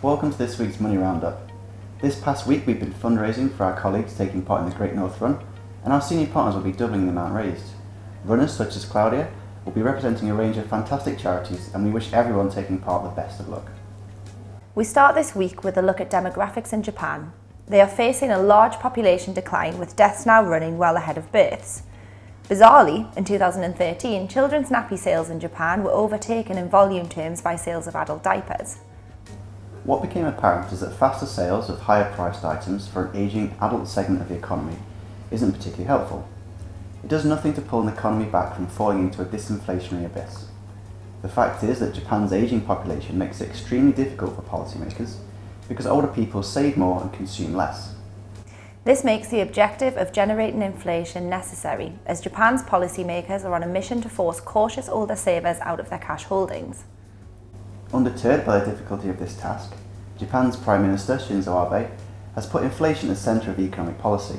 Welcome to this week's Money Roundup. This past week we've been fundraising for our colleagues taking part in the Great North Run, and our senior partners will be doubling the amount raised. Runners such as Claudia will be representing a range of fantastic charities, and we wish everyone taking part the best of luck. We start this week with a look at demographics in Japan. They are facing a large population decline, with deaths now running well ahead of births. Bizarrely, in 2013, children's nappy sales in Japan were overtaken in volume terms by sales of adult diapers. What became apparent is that faster sales of higher priced items for an ageing adult segment of the economy isn't particularly helpful. It does nothing to pull an economy back from falling into a disinflationary abyss. The fact is that Japan's ageing population makes it extremely difficult for policymakers because older people save more and consume less. This makes the objective of generating inflation necessary, as Japan's policymakers are on a mission to force cautious older savers out of their cash holdings. Undeterred by the difficulty of this task, Japan's Prime Minister Shinzo Abe has put inflation at the centre of economic policy.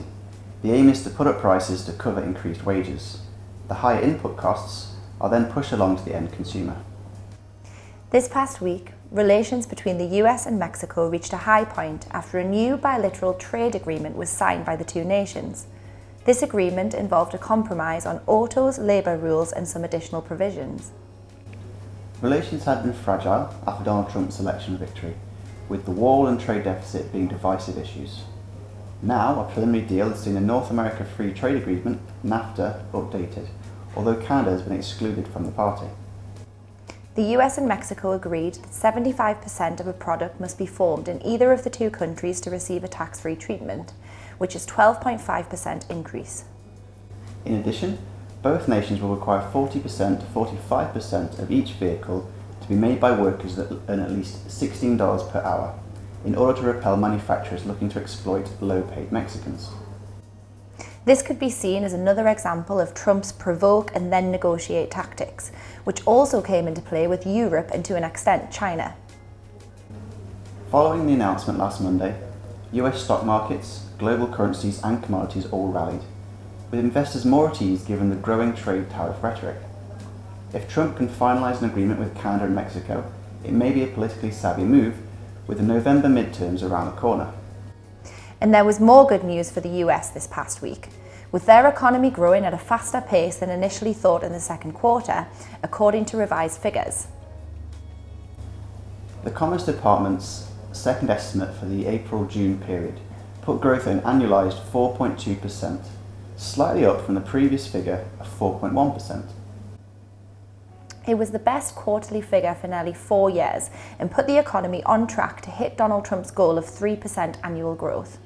The aim is to put up prices to cover increased wages. The higher input costs are then pushed along to the end consumer. This past week, relations between the US and Mexico reached a high point after a new bilateral trade agreement was signed by the two nations. This agreement involved a compromise on autos, labour rules and some additional provisions. Relations had been fragile after Donald Trump's election victory, with the wall and trade deficit being divisive issues. Now, a preliminary deal has seen the North America Free Trade Agreement, NAFTA, updated, although Canada has been excluded from the party. The US and Mexico agreed that 75% of a product must be formed in either of the two countries to receive a tax-free treatment, which is 12.5% increase. In addition, both nations will require 40% to 45% of each vehicle to be made by workers that earn at least $16 per hour, in order to repel manufacturers looking to exploit low-paid Mexicans. This could be seen as another example of Trump's provoke and then negotiate tactics, which also came into play with Europe and to an extent China. Following the announcement last Monday, US stock markets, global currencies and commodities all rallied, with investors more at ease given the growing trade tariff rhetoric. If Trump can finalise an agreement with Canada and Mexico, it may be a politically savvy move, with the November midterms around the corner. And there was more good news for the US this past week, with their economy growing at a faster pace than initially thought in the second quarter, according to revised figures. The Commerce Department's second estimate for the April-June period put growth at an annualised 4.2%, slightly up from the previous figure of 4.1%. It was the best quarterly figure for nearly 4 years and put the economy on track to hit Donald Trump's goal of 3% annual growth.